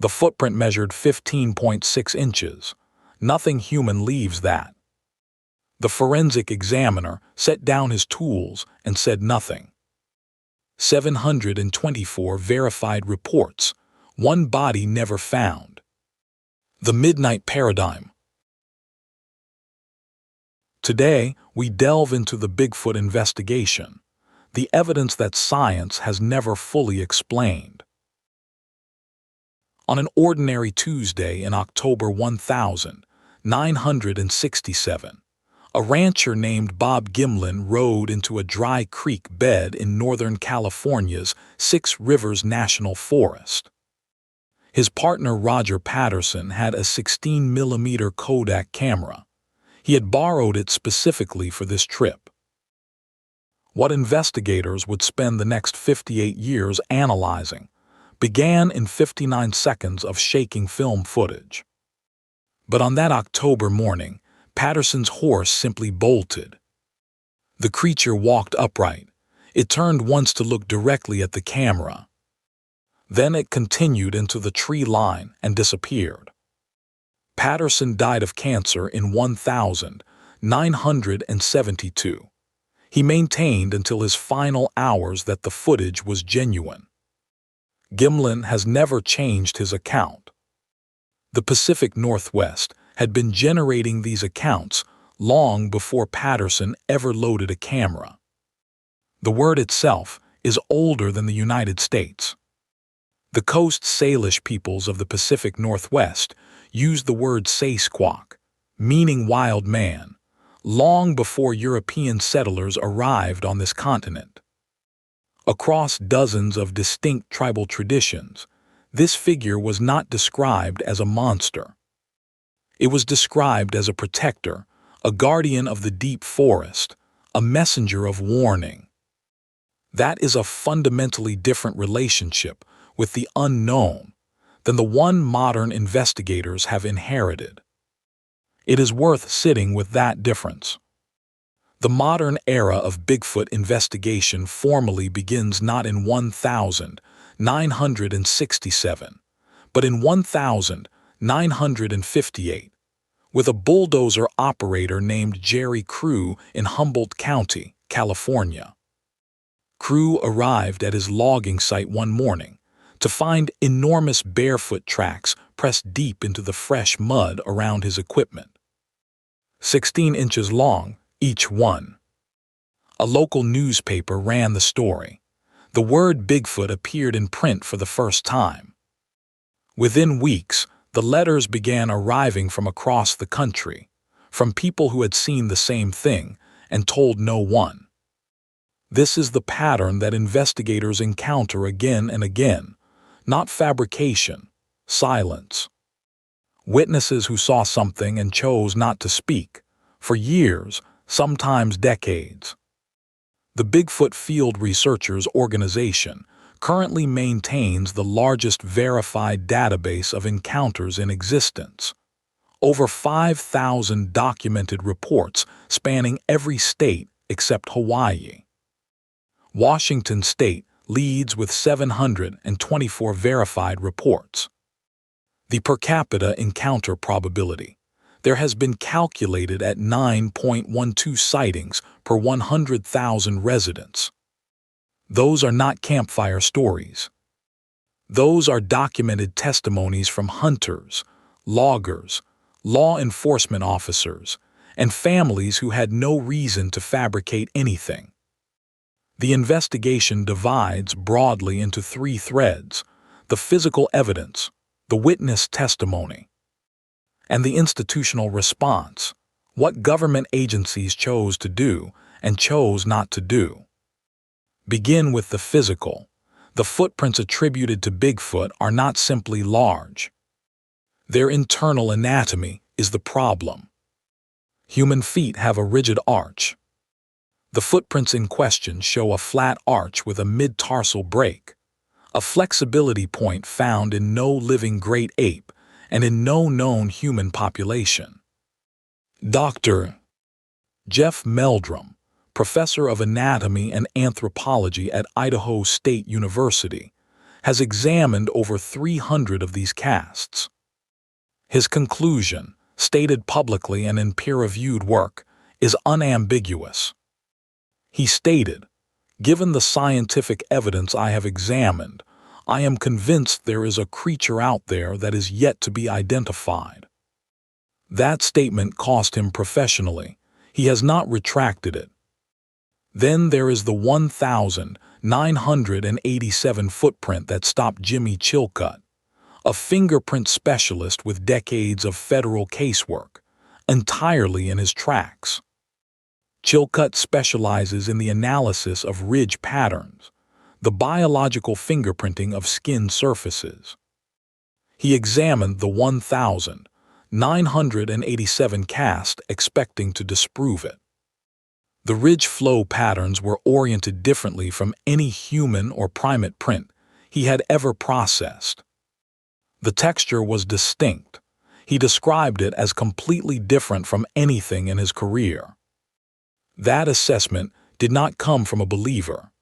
The footprint measured 15.6 inches. Nothing human leaves that. The forensic examiner set down his tools and said nothing. 724 verified reports, one body never found. The midnight paradigm. Today, we delve into the Bigfoot investigation, the evidence that science has never fully explained. On an ordinary Tuesday in October 1967, a rancher named Bob Gimlin rode into a dry creek bed in Northern California's Six Rivers National Forest. His partner Roger Patterson had a 16mm Kodak camera. He had borrowed it specifically for this trip. What investigators would spend the next 58 years analyzing began in 59 seconds of shaking film footage. But on that October morning, Patterson's horse simply bolted. The creature walked upright. It turned once to look directly at the camera. Then it continued into the tree line and disappeared. Patterson died of cancer in 1972. He maintained until his final hours that the footage was genuine. Gimlin has never changed his account. The Pacific Northwest had been generating these accounts long before Patterson ever loaded a camera. The word itself is older than the United States. The Coast Salish peoples of the Pacific Northwest used the word Sasquatch, meaning wild man, long before European settlers arrived on this continent. Across dozens of distinct tribal traditions, this figure was not described as a monster. It was described as a protector, a guardian of the deep forest, a messenger of warning. That is a fundamentally different relationship with the unknown than the one modern investigators have inherited. It is worth sitting with that difference. The modern era of Bigfoot investigation formally begins not in 1967, but in 1958, with a bulldozer operator named Jerry Crew in Humboldt County, California. Crew arrived at his logging site one morning to find enormous barefoot tracks pressed deep into the fresh mud around his equipment. 16 inches long, each one. A local newspaper ran the story. The word Bigfoot appeared in print for the first time. Within weeks, the letters began arriving from across the country, from people who had seen the same thing and told no one. This is the pattern that investigators encounter again and again, not fabrication, silence. Witnesses who saw something and chose not to speak, for years, sometimes decades. The Bigfoot Field Researchers Organization currently maintains the largest verified database of encounters in existence. Over 5,000 documented reports spanning every state except Hawaii. Washington State leads with 724 verified reports. The per capita encounter probability. There has been calculated at 9.12 sightings per 100,000 residents. Those are not campfire stories. Those are documented testimonies from hunters, loggers, law enforcement officers, and families who had no reason to fabricate anything. The investigation divides broadly into three threads: the physical evidence, the witness testimony, and the institutional response, what government agencies chose to do and chose not to do. Begin with the physical. The footprints attributed to Bigfoot are not simply large. Their internal anatomy is the problem. Human feet have a rigid arch. The footprints in question show a flat arch with a mid-tarsal break, a flexibility point found in no living great ape and in no known human population. Dr. Jeff Meldrum, professor of anatomy and anthropology at Idaho State University, has examined over 300 of these casts. His conclusion, stated publicly and in peer-reviewed work, is unambiguous. He stated, "Given the scientific evidence I have examined, I am convinced there is a creature out there that is yet to be identified." That statement cost him professionally. He has not retracted it. Then there is the 1,987 footprint that stopped Jimmy Chilcutt, a fingerprint specialist with decades of federal casework, entirely in his tracks. Chilcutt specializes in the analysis of ridge patterns, the biological fingerprinting of skin surfaces. He examined the 1,987 cast expecting to disprove it. The ridge flow patterns were oriented differently from any human or primate print he had ever processed. The texture was distinct. He described it as completely different from anything in his career. That assessment did not come from a believer.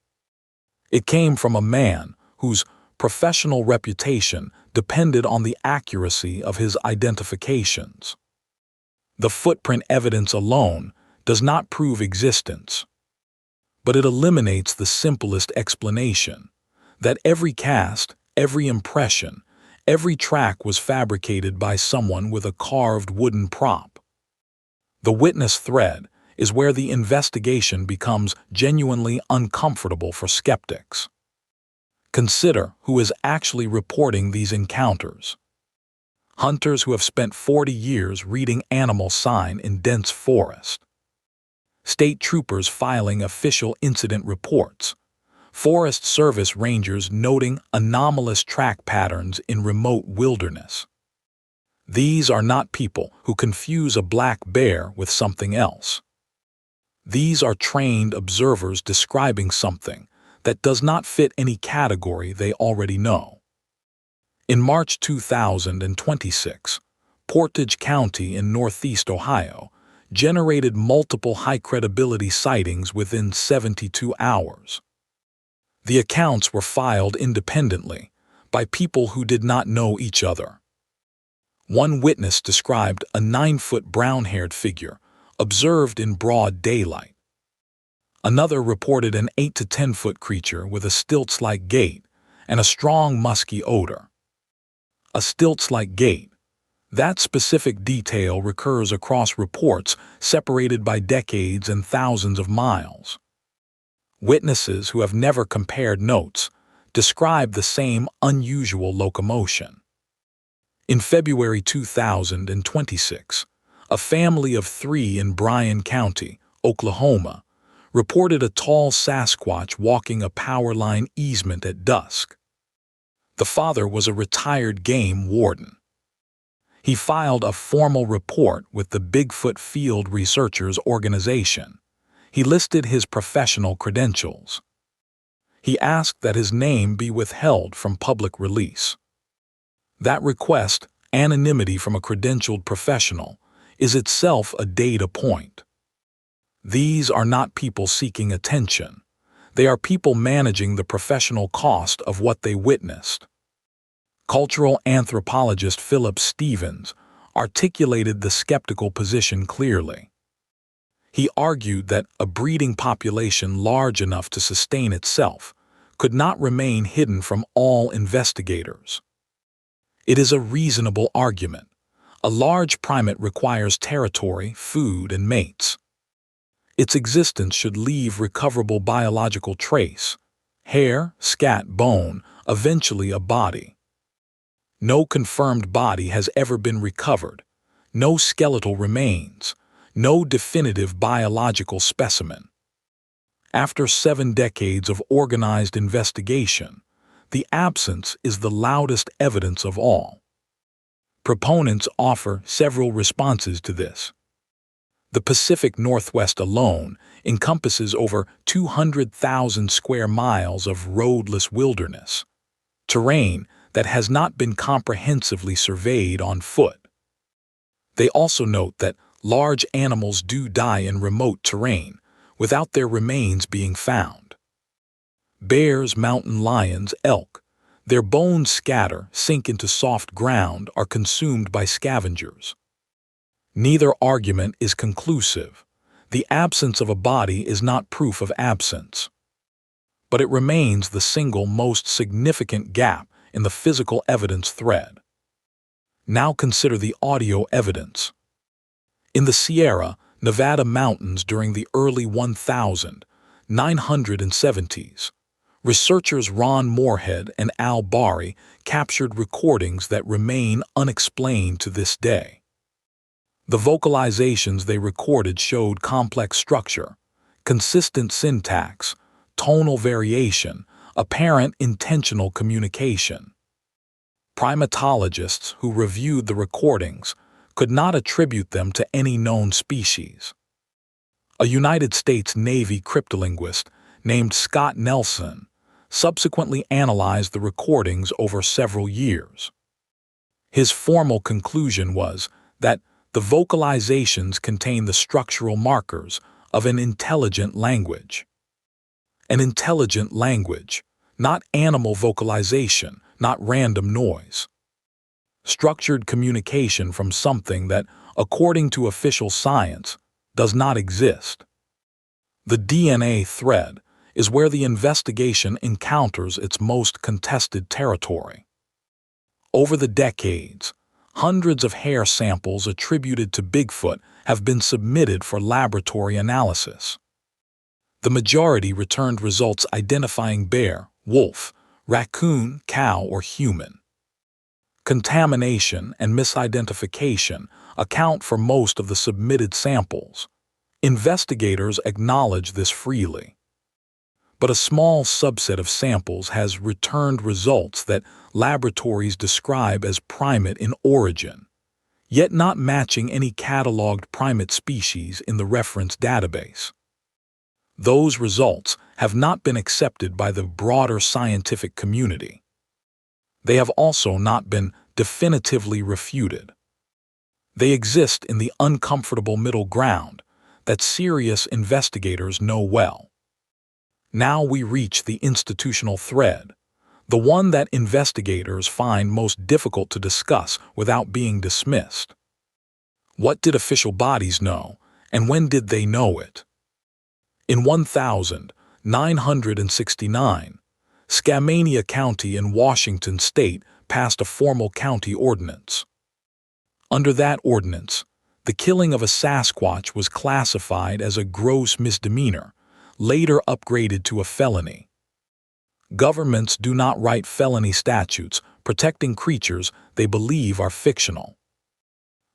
It came from a man whose professional reputation depended on the accuracy of his identifications. The footprint evidence alone does not prove existence, but it eliminates the simplest explanation, that every cast, every impression, every track was fabricated by someone with a carved wooden prop. The witness thread is where the investigation becomes genuinely uncomfortable for skeptics. Consider who is actually reporting these encounters. Hunters who have spent 40 years reading animal sign in dense forest. State troopers filing official incident reports. Forest Service rangers noting anomalous track patterns in remote wilderness. These are not people who confuse a black bear with something else. These are trained observers describing something that does not fit any category they already know. In March 2026, Portage County in Northeast Ohio generated multiple high-credibility sightings within 72 hours. The accounts were filed independently by people who did not know each other. One witness described a 9-foot brown-haired figure observed in broad daylight. Another reported an 8 to 10-foot creature with a stilts-like gait and a strong musky odor. A stilts-like gait. That specific detail recurs across reports separated by decades and thousands of miles. Witnesses who have never compared notes describe the same unusual locomotion. In February 2026, a family of 3 in Bryan County, Oklahoma, reported a tall Sasquatch walking a power line easement at dusk. The father was a retired game warden. He filed a formal report with the Bigfoot Field Researchers Organization. He listed his professional credentials. He asked that his name be withheld from public release. That request, anonymity from a credentialed professional, is itself a data point. These are not people seeking attention. They are people managing the professional cost of what they witnessed. Cultural anthropologist Philip Stevens articulated the skeptical position clearly. He argued that a breeding population large enough to sustain itself could not remain hidden from all investigators. It is a reasonable argument. A large primate requires territory, food, and mates. Its existence should leave recoverable biological trace, hair, scat, bone, eventually a body. No confirmed body has ever been recovered, no skeletal remains, no definitive biological specimen. After 7 decades of organized investigation, the absence is the loudest evidence of all. Proponents offer several responses to this. The Pacific Northwest alone encompasses over 200,000 square miles of roadless wilderness, terrain that has not been comprehensively surveyed on foot. They also note that large animals do die in remote terrain without their remains being found. Bears, mountain lions, elk, Their bones scatter, sink into soft ground, are consumed by scavengers. Neither argument is conclusive. The absence of a body is not proof of absence. But it remains the single most significant gap in the physical evidence thread. Now consider the audio evidence. In the Sierra Nevada mountains during the early 1970s, researchers Ron Moorhead and Al Bari captured recordings that remain unexplained to this day. The vocalizations they recorded showed complex structure, consistent syntax, tonal variation, apparent intentional communication. Primatologists who reviewed the recordings could not attribute them to any known species. A United States Navy cryptolinguist named Scott Nelson subsequently analyzed the recordings over several years. His formal conclusion was that the vocalizations contain the structural markers of an intelligent language. An intelligent language, not animal vocalization, not random noise. Structured communication from something that, according to official science, does not exist. The DNA thread is where the investigation encounters its most contested territory. Over the decades, hundreds of hair samples attributed to Bigfoot have been submitted for laboratory analysis. The majority returned results identifying bear, wolf, raccoon, cow, or human. Contamination and misidentification account for most of the submitted samples. Investigators acknowledge this freely. But a small subset of samples has returned results that laboratories describe as primate in origin, yet not matching any cataloged primate species in the reference database. Those results have not been accepted by the broader scientific community. They have also not been definitively refuted. They exist in the uncomfortable middle ground that serious investigators know well. Now we reach the institutional thread, the one that investigators find most difficult to discuss without being dismissed. What did official bodies know, and when did they know it? In 1969, Skamania County in Washington state passed a formal county ordinance. Under that ordinance, the killing of a Sasquatch was classified as a gross misdemeanor, later upgraded to a felony. Governments do not write felony statutes protecting creatures they believe are fictional.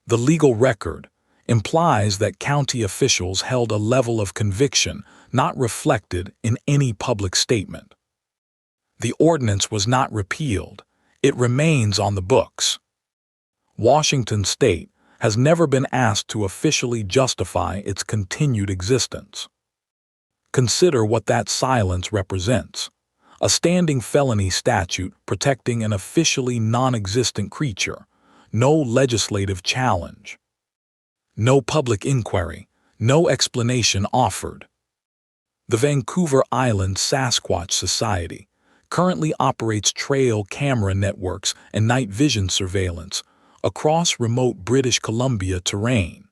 The legal record implies that county officials held a level of conviction not reflected in any public statement. The ordinance was not repealed. It remains on the books. Washington state has never been asked to officially justify its continued existence. Consider what that silence represents: a standing felony statute protecting an officially non-existent creature, no legislative challenge. No public inquiry, no explanation offered. The Vancouver Island Sasquatch Society currently operates trail camera networks and night vision surveillance across remote British Columbia terrain.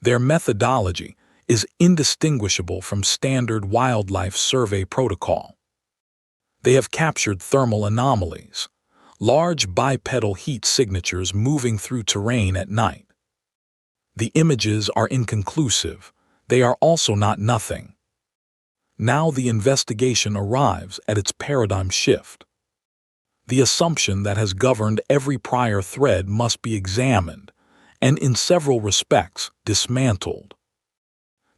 Their methodology is indistinguishable from standard wildlife survey protocol. They have captured thermal anomalies, large bipedal heat signatures moving through terrain at night. The images are inconclusive. They are also not nothing. Now the investigation arrives at its paradigm shift. The assumption that has governed every prior thread must be examined, and in several respects, dismantled.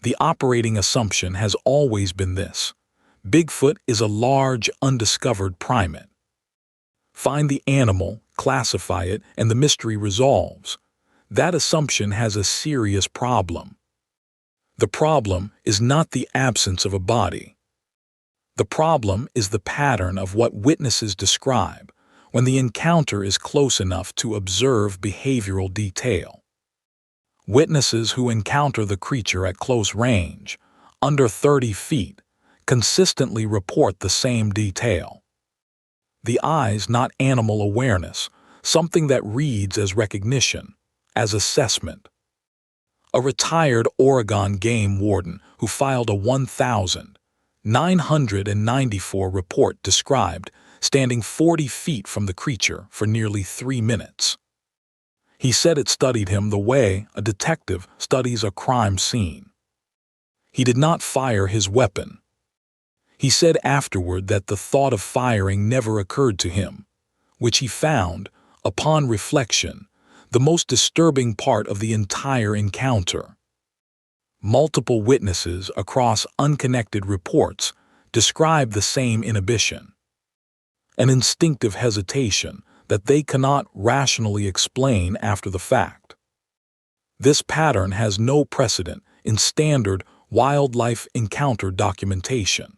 The operating assumption has always been this: Bigfoot is a large, undiscovered primate. Find the animal, classify it, and the mystery resolves. That assumption has a serious problem. The problem is not the absence of a body. The problem is the pattern of what witnesses describe when the encounter is close enough to observe behavioral detail. Witnesses who encounter the creature at close range, under 30 feet, consistently report the same detail. The eyes, not animal awareness, something that reads as recognition, as assessment. A retired Oregon game warden who filed a 1,994 report described standing 40 feet from the creature for nearly 3 minutes. He said it studied him the way a detective studies a crime scene. He did not fire his weapon. He said afterward that the thought of firing never occurred to him, which he found, upon reflection, the most disturbing part of the entire encounter. Multiple witnesses across unconnected reports describe the same inhibition, an instinctive hesitation that they cannot rationally explain after the fact. This pattern has no precedent in standard wildlife encounter documentation.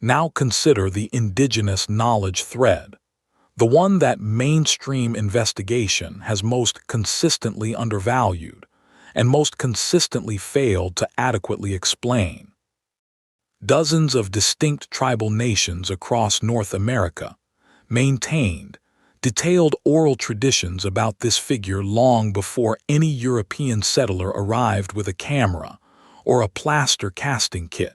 Now consider the indigenous knowledge thread, the one that mainstream investigation has most consistently undervalued and most consistently failed to adequately explain. Dozens of distinct tribal nations across North America maintained detailed oral traditions about this figure long before any European settler arrived with a camera or a plaster casting kit.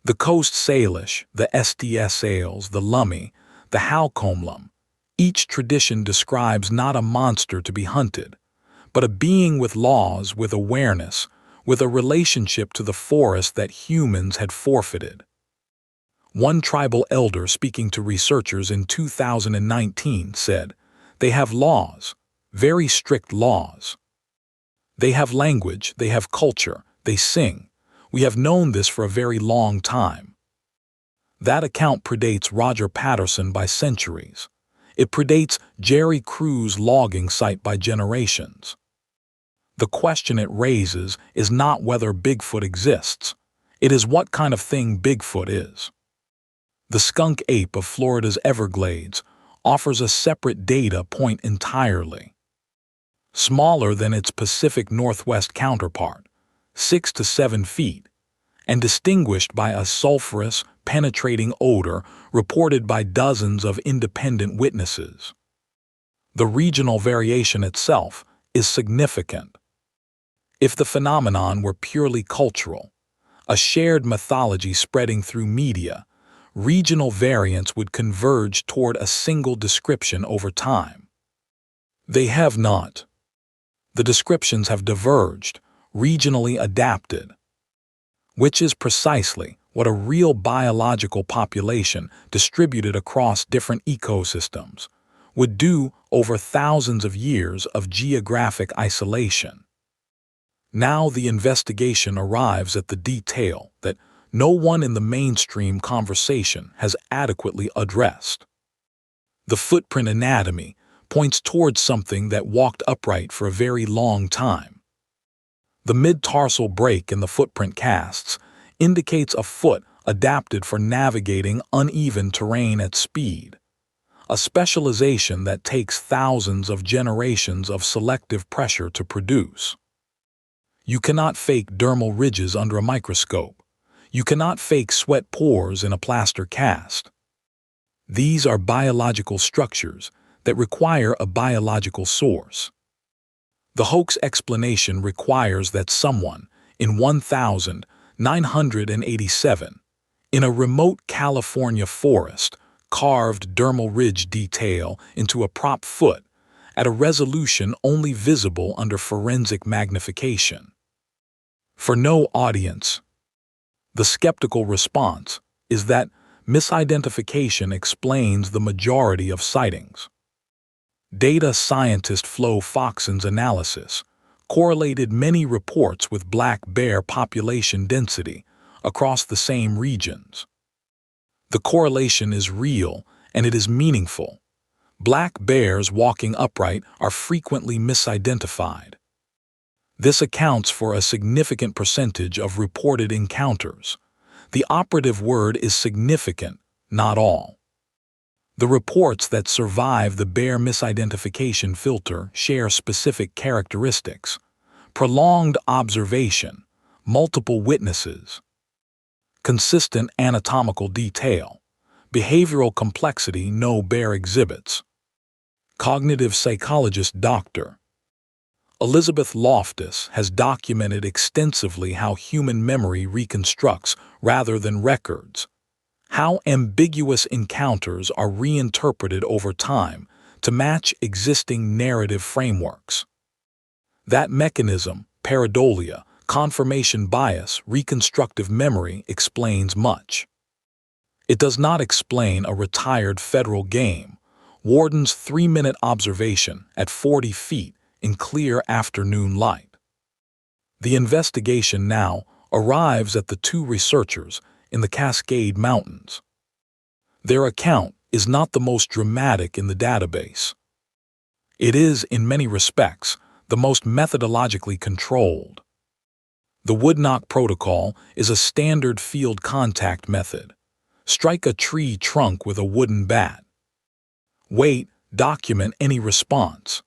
The Coast Salish, the STS Sales, the Lummi, the Halcomlum, each tradition describes not a monster to be hunted, but a being with laws, with awareness, with a relationship to the forest that humans had forfeited. One tribal elder speaking to researchers in 2019 said, "They have laws, very strict laws. They have language, they have culture, they sing. We have known this for a very long time." That account predates Roger Patterson by centuries. It predates Jerry Crew's logging site by generations. The question it raises is not whether Bigfoot exists. It is what kind of thing Bigfoot is. The skunk ape of Florida's Everglades offers a separate data point entirely. Smaller than its Pacific Northwest counterpart, 6 to 7 feet, and distinguished by a sulfurous, penetrating odor reported by dozens of independent witnesses. The regional variation itself is significant. If the phenomenon were purely cultural, a shared mythology spreading through media, regional variants would converge toward a single description over time. They have not. The descriptions have diverged, regionally adapted, which is precisely what a real biological population distributed across different ecosystems would do over thousands of years of geographic isolation. Now the investigation arrives at the detail that no one in the mainstream conversation has adequately addressed. The footprint anatomy points towards something that walked upright for a very long time. The mid-tarsal break in the footprint casts indicates a foot adapted for navigating uneven terrain at speed, a specialization that takes thousands of generations of selective pressure to produce. You cannot fake dermal ridges under a microscope. You cannot fake sweat pores in a plaster cast. These are biological structures that require a biological source. The hoax explanation requires that someone, in 1987, in a remote California forest, carved dermal ridge detail into a prop foot at a resolution only visible under forensic magnification. For no audience. The skeptical response is that misidentification explains the majority of sightings. Data scientist Flo Foxon's analysis correlated many reports with black bear population density across the same regions. The correlation is real and it is meaningful. Black bears walking upright are frequently misidentified. This accounts for a significant percentage of reported encounters. The operative word is significant, not all. The reports that survive the bear misidentification filter share specific characteristics: prolonged observation, multiple witnesses, consistent anatomical detail, Behavioral complexity no bear exhibits. Cognitive psychologist Dr. Elizabeth Loftus has documented extensively how human memory reconstructs rather than records, how ambiguous encounters are reinterpreted over time to match existing narrative frameworks. That mechanism, pareidolia, confirmation bias, reconstructive memory, explains much. It does not explain a retired federal game, Warden's 3-minute observation at 40 feet in clear afternoon light. The investigation now arrives at the two researchers in the Cascade Mountains. Their account is not the most dramatic in the database. It is, in many respects, the most methodologically controlled. The woodknock protocol is a standard field contact method. Strike a tree trunk with a wooden bat. Wait, document any response.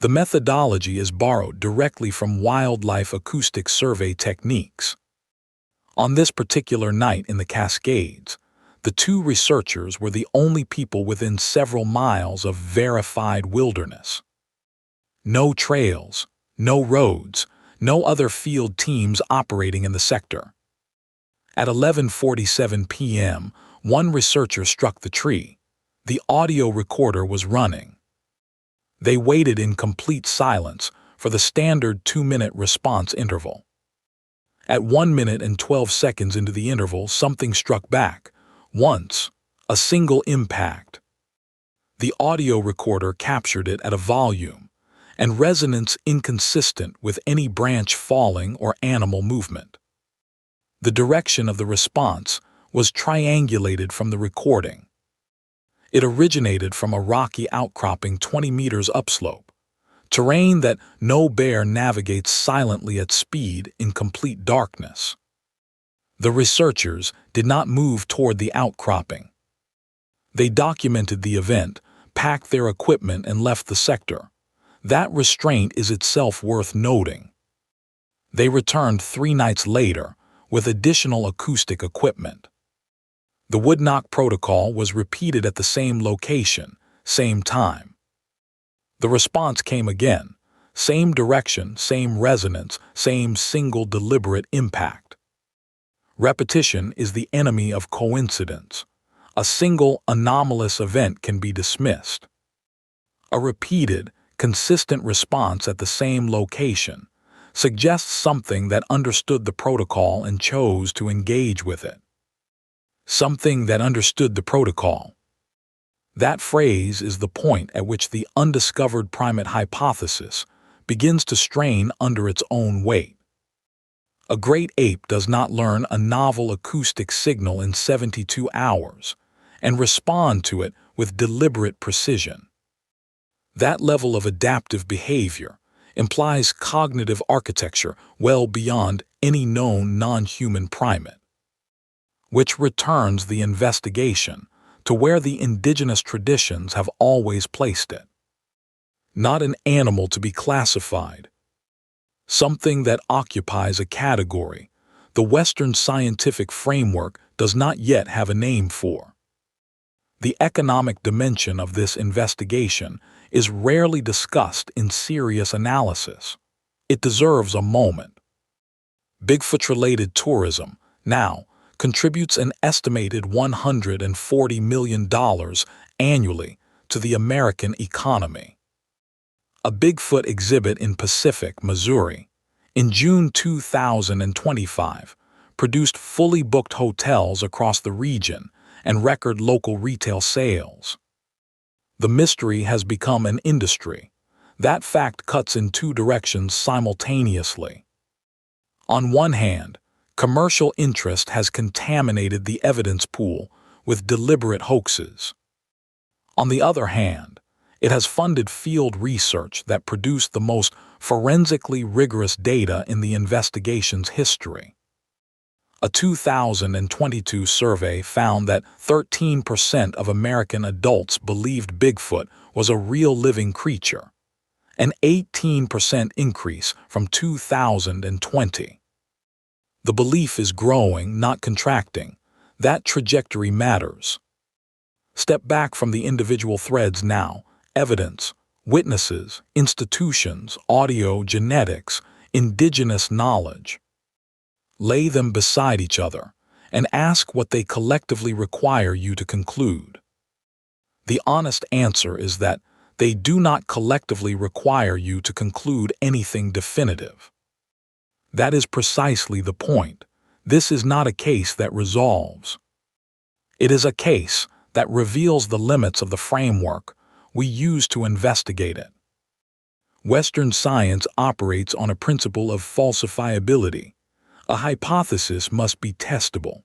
The methodology is borrowed directly from wildlife acoustic survey techniques. On this particular night in the Cascades, the two researchers were the only people within several miles of verified wilderness. No trails, no roads, no other field teams operating in the sector. At 11:47 p.m., one researcher struck the tree. The audio recorder was running. They waited in complete silence for the standard 2-minute response interval. At 1 minute and 12 seconds into the interval, something struck back. Once, a single impact. The audio recorder captured it at a volume and resonance inconsistent with any branch falling or animal movement. The direction of the response was triangulated from the recording. It originated from a rocky outcropping 20 meters upslope, terrain that no bear navigates silently at speed in complete darkness. The researchers did not move toward the outcropping. They documented the event, packed their equipment, and left the sector. That restraint is itself worth noting. They returned 3 nights later with additional acoustic equipment. The woodknock protocol was repeated at the same location, same time. The response came again, same direction, same resonance, same single deliberate impact. Repetition is the enemy of coincidence. A single anomalous event can be dismissed. A repeated, consistent response at the same location suggests something that understood the protocol and chose to engage with it. Something that understood the protocol. That phrase is the point at which the undiscovered primate hypothesis begins to strain under its own weight. A great ape does not learn a novel acoustic signal in 72 hours and respond to it with deliberate precision. That level of adaptive behavior implies cognitive architecture well beyond any known non-human primate, which returns the investigation to where the indigenous traditions have always placed it. Not an animal to be classified, something that occupies a category the Western scientific framework does not yet have a name for. The economic dimension of this investigation is rarely discussed in serious analysis. It deserves a moment. Bigfoot-related tourism, now, contributes an estimated $140 million annually to the American economy. A Bigfoot exhibit in Pacific, Missouri, in June 2025, produced fully booked hotels across the region and record local retail sales. The mystery has become an industry. That fact cuts in 2 directions simultaneously. On one hand, commercial interest has contaminated the evidence pool with deliberate hoaxes. On the other hand, it has funded field research that produced the most forensically rigorous data in the investigation's history. A 2022 survey found that 13% of American adults believed Bigfoot was a real living creature, an 18% increase from 2020. The belief is growing, not contracting. That trajectory matters. Step back from the individual threads now: evidence, witnesses, institutions, audio, genetics, indigenous knowledge. Lay them beside each other and ask what they collectively require you to conclude. The honest answer is that they do not collectively require you to conclude anything definitive. That is precisely the point. This is not a case that resolves. It is a case that reveals the limits of the framework we use to investigate it. Western science operates on a principle of falsifiability. A hypothesis must be testable.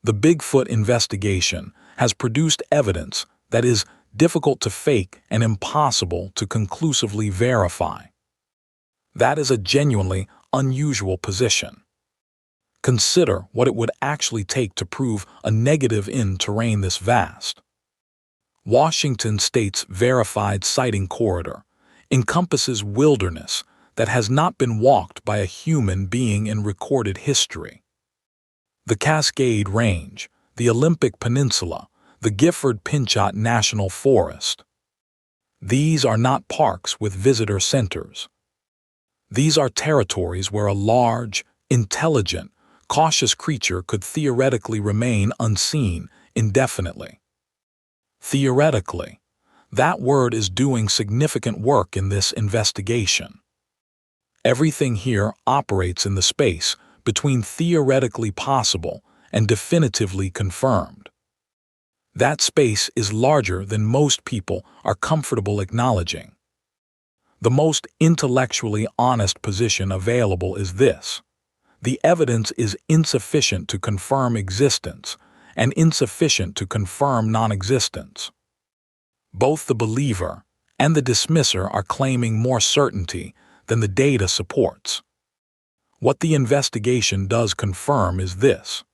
The Bigfoot investigation has produced evidence that is difficult to fake and impossible to conclusively verify. That is a genuinely unusual position. Consider what it would actually take to prove a negative in terrain this vast. Washington State's verified sighting corridor encompasses wilderness that has not been walked by a human being in recorded history. The Cascade Range, the Olympic Peninsula, the Gifford-Pinchot National Forest. These are not parks with visitor centers. These are territories where a large, intelligent, cautious creature could theoretically remain unseen indefinitely. Theoretically, that word is doing significant work in this investigation. Everything here operates in the space between theoretically possible and definitively confirmed. That space is larger than most people are comfortable acknowledging. The most intellectually honest position available is this: the evidence is insufficient to confirm existence and insufficient to confirm non-existence. Both the believer and the dismisser are claiming more certainty than the data supports. What the investigation does confirm is this: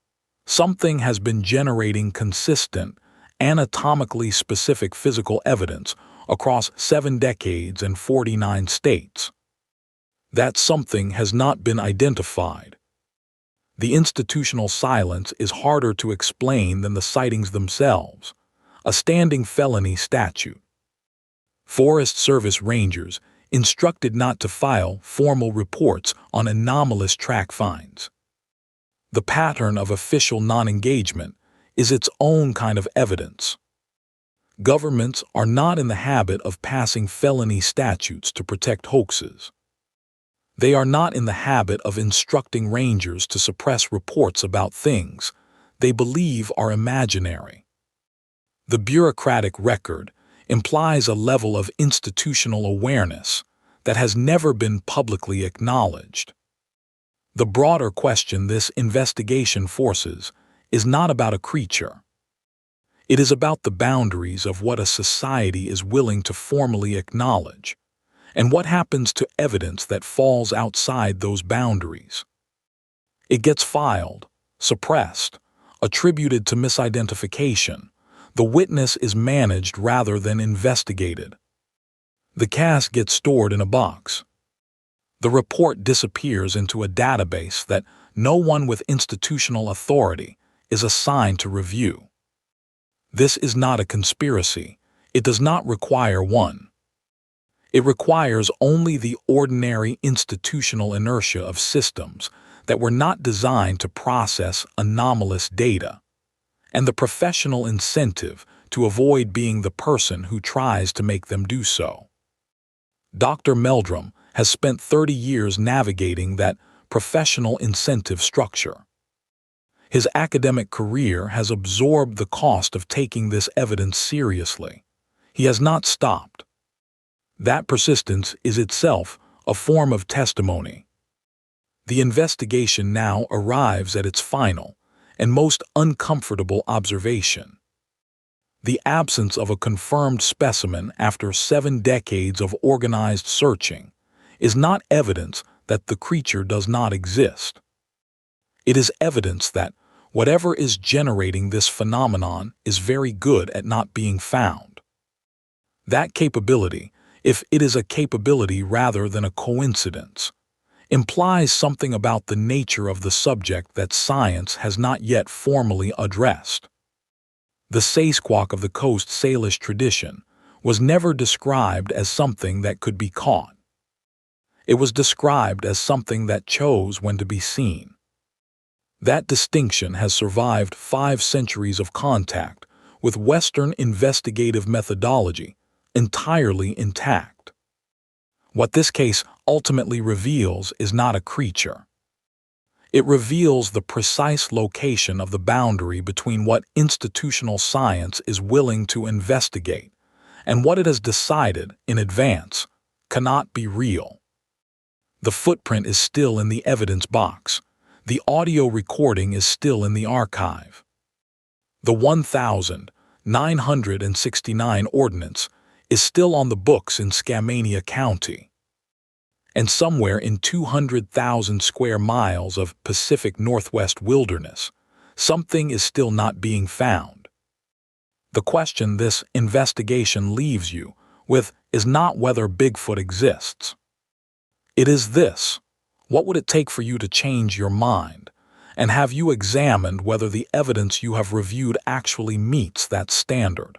something has been generating consistent, anatomically specific physical evidence across 7 decades and 49 states. That something has not been identified. The institutional silence is harder to explain than the sightings themselves. A standing felony statute. Forest Service rangers instructed not to file formal reports on anomalous track finds. The pattern of official non-engagement is its own kind of evidence. Governments are not in the habit of passing felony statutes to protect hoaxes. They are not in the habit of instructing rangers to suppress reports about things they believe are imaginary. The bureaucratic record implies a level of institutional awareness that has never been publicly acknowledged. The broader question this investigation forces is not about a creature. It is about the boundaries of what a society is willing to formally acknowledge, and what happens to evidence that falls outside those boundaries. It gets filed, suppressed, attributed to misidentification. The witness is managed rather than investigated. The cast gets stored in a box. The report disappears into a database that no one with institutional authority is assigned to review. This is not a conspiracy. It does not require one. It requires only the ordinary institutional inertia of systems that were not designed to process anomalous data, and the professional incentive to avoid being the person who tries to make them do so. Dr. Meldrum has spent 30 years navigating that professional incentive structure. His academic career has absorbed the cost of taking this evidence seriously. He has not stopped. That persistence is itself a form of testimony. The investigation now arrives at its final and most uncomfortable observation. The absence of a confirmed specimen after 7 decades of organized searching is not evidence that the creature does not exist. It is evidence that whatever is generating this phenomenon is very good at not being found. That capability, if it is a capability rather than a coincidence, implies something about the nature of the subject that science has not yet formally addressed. The Sasquatch of the Coast Salish tradition was never described as something that could be caught. It was described as something that chose when to be seen. That distinction has survived 5 centuries of contact with Western investigative methodology entirely intact. What this case ultimately reveals is not a creature. It reveals the precise location of the boundary between what institutional science is willing to investigate and what it has decided in advance cannot be real. The footprint is still in the evidence box. The audio recording is still in the archive. The 1969 ordinance is still on the books in Skamania County. And somewhere in 200,000 square miles of Pacific Northwest wilderness, something is still not being found. The question this investigation leaves you with is not whether Bigfoot exists. It is this: what would it take for you to change your mind? And have you examined whether the evidence you have reviewed actually meets that standard?